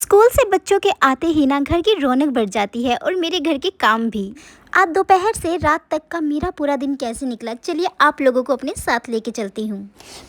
School से बच्चों के आते ही ना घर की रौनक बढ़ जाती है और मेरे घर के काम भी। आज दोपहर से रात तक का मेरा पूरा दिन कैसे निकला, चलिए आप लोगों को अपने साथ लेके चलती हूँ।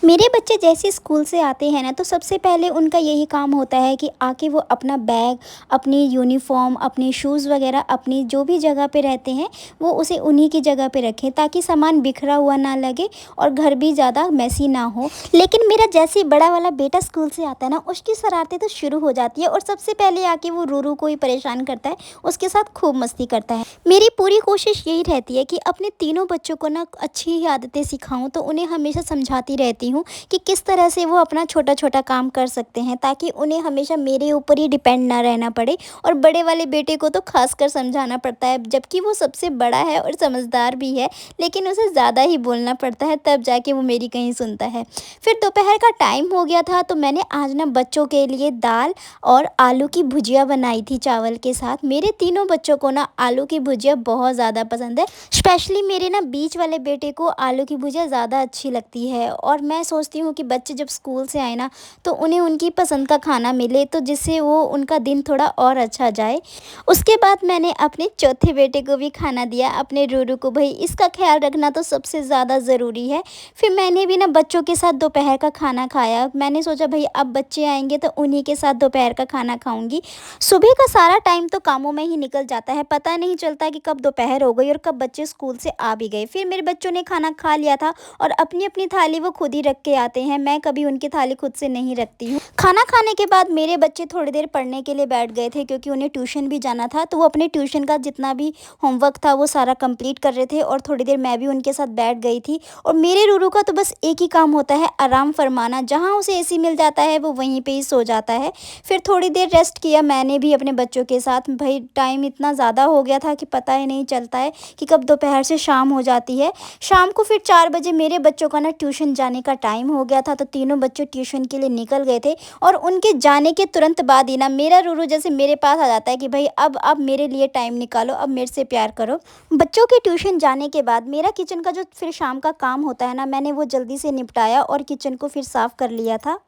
मेरे बच्चे जैसे स्कूल से आते हैं ना, तो सबसे पहले उनका यही काम होता है कि आके वो अपना बैग, अपनी यूनिफॉर्म, अपने शूज़ वगैरह अपनी जो भी जगह पे रहते हैं वो उसे उन्हीं की जगह पे रखें, ताकि सामान बिखरा हुआ ना लगे और घर भी ज़्यादा मैसी ना हो। लेकिन मेरा जैसे ही बड़ा वाला बेटा स्कूल से आता है ना, उसकी शरारतें तो शुरू हो जाती है और सबसे पहले आके वो रूरू को ही परेशान करता है, उसके साथ खूब मस्ती करता है। मेरी पूरी कोशिश यही रहती है कि अपने तीनों बच्चों को ना अच्छी ही आदतें सिखाऊं, तो उन्हें हमेशा समझाती रहती हूँ कि किस तरह से वो अपना छोटा छोटा काम कर सकते हैं, ताकि उन्हें हमेशा मेरे ऊपर ही डिपेंड ना रहना पड़े। और बड़े वाले बेटे को तो खासकर समझाना पड़ता है, जबकि वो सबसे बड़ा है और समझदार भी है, लेकिन उसे ज़्यादा ही बोलना पड़ता है, तब जाके वो मेरी कहीं सुनता है। फिर दोपहर का टाइम हो गया था, तो मैंने आज ना बच्चों के लिए दाल और आलू की भुजिया बनाई थी चावल के साथ। मेरे तीनों बच्चों को ना आलू की भुजिया बहुत ज़्यादा पसंद है। स्पेशली मेरे ना बीच वाले बेटे को आलू की भुजिया ज़्यादा अच्छी लगती है, और मैं सोचती हूँ कि बच्चे जब स्कूल से आए ना, तो उन्हें उनकी पसंद का खाना मिले, तो जिससे वो उनका दिन थोड़ा और अच्छा जाए। उसके बाद मैंने अपने चौथे बेटे को भी खाना दिया, अपने रूरू को। भाई इसका ख्याल रखना तो सबसे ज़्यादा ज़रूरी है। फिर मैंने भी ना बच्चों के साथ दोपहर का खाना खाया। मैंने सोचा भाई अब बच्चे आएंगे तो उन्हीं के साथ दोपहर का खाना खाऊंगी। सुबह का सारा टाइम तो कामों में ही निकल जाता है, पता नहीं चलता कि कब दोपहर हो गई और कब बच्चे स्कूल से आ भी गए। फिर मेरे बच्चों ने खाना खा लिया था और अपनी अपनी थाली वो खुद ही रख के आते हैं, मैं कभी उनकी थाली खुद से नहीं रखती हूँ। खाना खाने के बाद मेरे बच्चे थोड़ी देर पढ़ने के लिए बैठ गए थे, क्योंकि उन्हें ट्यूशन भी जाना था। तो वो अपने ट्यूशन का जितना भी होमवर्क था वो सारा कंप्लीट कर रहे थे, और थोड़ी देर मैं भी उनके साथ बैठ गई थी। और मेरे रूरू का तो बस एक ही काम होता है, आराम फरमाना। जहाँ उसे एसी मिल जाता है वो वहीं पे ही सो जाता है। फिर थोड़ी देर रेस्ट किया मैंने भी अपने बच्चों के साथ। भाई टाइम इतना ज़्यादा हो गया था कि पता ही नहीं चलता है कि कब दोपहर से शाम हो जाती है। शाम को फिर 4 बजे मेरे बच्चों का ना ट्यूशन जाने का टाइम हो गया था, तो तीनों बच्चे ट्यूशन के लिए निकल गए थे। और उनके जाने के तुरंत बाद ही ना मेरा रूरू जैसे मेरे पास आ जाता है कि भाई अब मेरे लिए टाइम निकालो, अब मेरे से प्यार करो। बच्चों के ट्यूशन जाने के बाद मेरा किचन का जो फिर शाम का काम होता है ना, मैंने वो जल्दी से निपटाया और किचन को फिर साफ़ कर लिया था।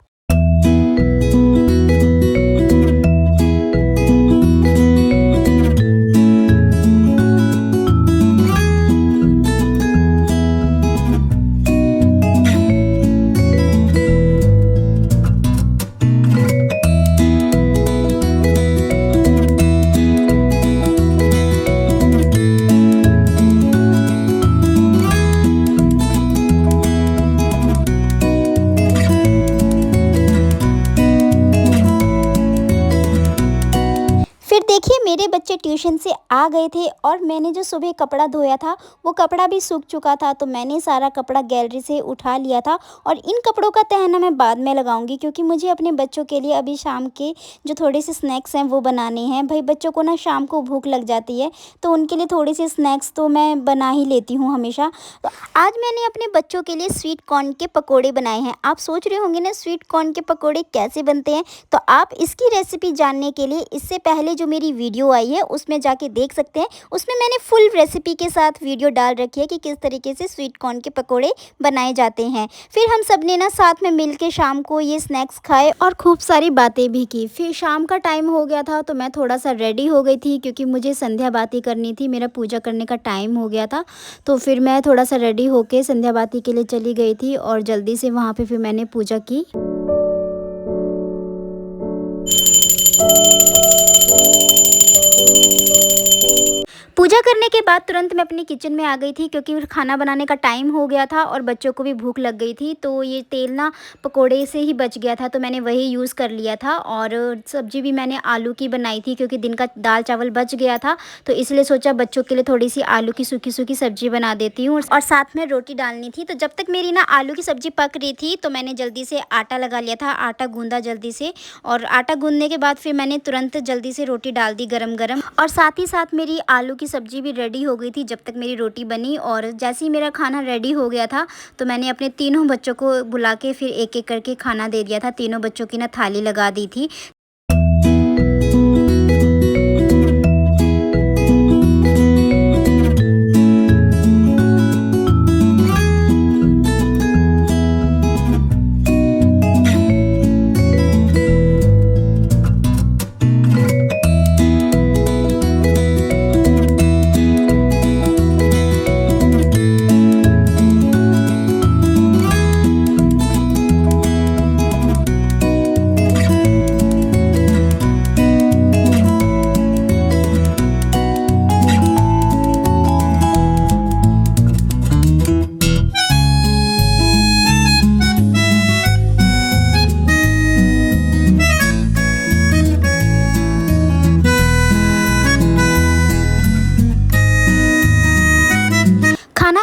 फिर देखिए मेरे बच्चे ट्यूशन से आ गए थे, और मैंने जो सुबह कपड़ा धोया था वो कपड़ा भी सूख चुका था, तो मैंने सारा कपड़ा गैलरी से उठा लिया था। और इन कपड़ों का तहना मैं बाद में लगाऊंगी, क्योंकि मुझे अपने बच्चों के लिए अभी शाम के जो थोड़े से स्नैक्स हैं वो बनाने हैं। भाई बच्चों को ना शाम को भूख लग जाती है, तो उनके लिए थोड़ी सी स्नैक्स तो मैं बना ही लेती हूँ हमेशा। तो आज मैंने अपने बच्चों के लिए स्वीट कॉर्न के पकौड़े बनाए हैं। आप सोच रहे होंगे ना स्वीट कॉर्न के पकौड़े कैसे बनते हैं, तो आप इसकी रेसिपी जानने के लिए इससे पहले जो मेरी वीडियो आई है उसमें जाके देख सकते हैं। उसमें मैंने फुल रेसिपी के साथ वीडियो डाल रखी है कि किस तरीके से स्वीट कॉर्न के पकोड़े बनाए जाते हैं। फिर हम सब ने ना साथ में मिल के शाम को ये स्नैक्स खाए और खूब सारी बातें भी की। फिर शाम का टाइम हो गया था, तो मैं थोड़ा सा रेडी हो गई थी, क्योंकि मुझे संध्या बाती करनी थी, मेरा पूजा करने का टाइम हो गया था। तो फिर मैं थोड़ा सा रेडी होके संध्या बाती के लिए चली गई थी, और जल्दी से वहाँ पे फिर मैंने पूजा की। पूजा करने के बाद तुरंत मैं अपने किचन में आ गई थी, क्योंकि खाना बनाने का टाइम हो गया था और बच्चों को भी भूख लग गई थी। तो ये तेल ना पकोड़े से ही बच गया था, तो मैंने वही यूज़ कर लिया था। और सब्ज़ी भी मैंने आलू की बनाई थी, क्योंकि दिन का दाल चावल बच गया था, तो इसलिए सोचा बच्चों के लिए थोड़ी सी आलू की सूखी सूखी सब्ज़ी बना देती हूँ, और साथ में रोटी डालनी थी। तो जब तक मेरी ना आलू की सब्ज़ी पक रही थी, तो मैंने जल्दी से आटा लगा लिया था, आटा गूँधा जल्दी से। और आटा गूँधने के बाद फिर मैंने तुरंत जल्दी से रोटी डाल दी गरम गरम, और साथ ही साथ मेरी आलू की सब्ज़ी भी रेडी हो गई थी जब तक मेरी रोटी बनी। और जैसे ही मेरा खाना रेडी हो गया था, तो मैंने अपने तीनों बच्चों को बुला के फिर एक एक करके खाना दे दिया था। तीनों बच्चों की ना थाली लगा दी थी।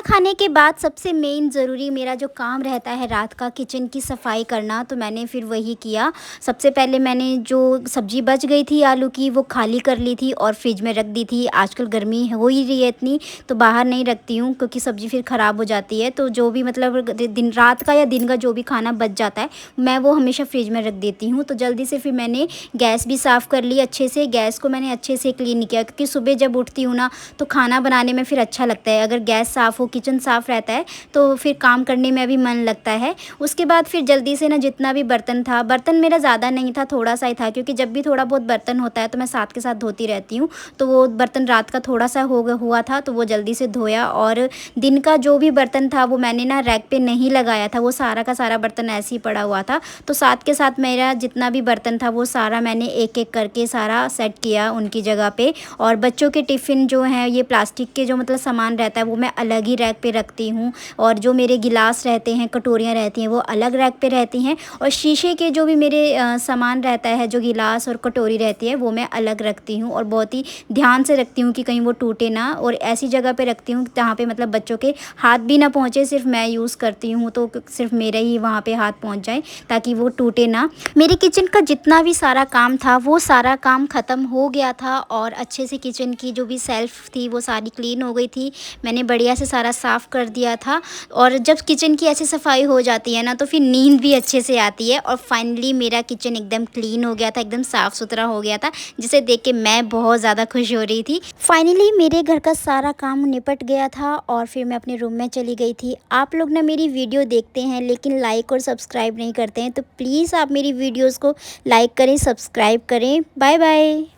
खाने के बाद सबसे मेन ज़रूरी मेरा जो काम रहता है रात का किचन की सफाई करना, तो मैंने फिर वही किया। सबसे पहले मैंने जो सब्ज़ी बच गई थी आलू की वो खाली कर ली थी और फ्रिज में रख दी थी। आजकल गर्मी हो ही रही है इतनी, तो बाहर नहीं रखती हूँ क्योंकि सब्ज़ी फिर ख़राब हो जाती है। तो जो भी मतलब दिन रात का या दिन का जो भी खाना बच जाता है मैं वो हमेशा फ्रिज में रख देती हूँ। तो जल्दी से फिर मैंने गैस भी साफ़ कर ली अच्छे से। गैस को मैंने अच्छे से क्लीन किया क्योंकि सुबह जब उठती हूँ ना तो खाना बनाने में फिर अच्छा लगता है। अगर गैस साफ़ हो, किचन साफ़ रहता है तो फिर काम करने में भी मन लगता है। उसके बाद फिर जल्दी से ना जितना भी बर्तन था, बर्तन मेरा ज़्यादा नहीं था, थोड़ा सा ही था क्योंकि जब भी थोड़ा बहुत बर्तन होता है तो मैं साथ के साथ धोती रहती हूँ। तो वो बर्तन रात का थोड़ा सा हुआ था तो वो जल्दी से धोया। और दिन का जो भी बर्तन था वो मैंने ना रैक पे नहीं लगाया था, वो सारा का सारा बर्तन ऐसे ही पड़ा हुआ था। तो साथ के साथ मेरा जितना भी बर्तन था वो सारा मैंने एक एक करके सारा सेट किया उनकी जगह पे। और बच्चों के टिफ़िन जो हैं ये प्लास्टिक के जो मतलब सामान रहता है वो मैं अलग ही रैक पे रखती हूँ। और जो मेरे गिलास रहते हैं, कटोरियाँ रहती हैं वो अलग रैक पे रहती हैं। और शीशे के जो भी मेरे सामान रहता है, जो गिलास और कटोरी रहती है वो मैं अलग रखती हूँ और बहुत ही ध्यान से रखती हूँ कि कहीं वो टूटे ना। और ऐसी जगह पे रखती हूँ जहाँ पे मतलब बच्चों के हाथ भी ना पहुँचे, सिर्फ मैं यूज़ करती हूँ तो सिर्फ मेरा ही वहाँ पे हाथ पहुँच जाए ताकि वो टूटे ना। मेरे किचन का जितना भी सारा काम था वो सारा काम ख़त्म हो गया था और अच्छे से किचन की जो भी सेल्फ़ थी वो सारी क्लीन हो गई थी। मैंने बढ़िया से सारा साफ़ कर दिया था। और जब किचन की ऐसी सफाई हो जाती है ना तो फिर नींद भी अच्छे से आती है। और फाइनली मेरा किचन एकदम क्लीन हो गया था, एकदम साफ़ सुथरा हो गया था, जिसे देख के मैं बहुत ज़्यादा खुश हो रही थी। फाइनली मेरे घर का सारा काम निपट गया था और फिर मैं अपने रूम में चली गई थी। आप लोग ना मेरी वीडियो देखते हैं लेकिन लाइक और सब्सक्राइब नहीं करते हैं, तो प्लीज़ आप मेरी वीडियोज़ को लाइक करें, सब्सक्राइब करें। Bye bye.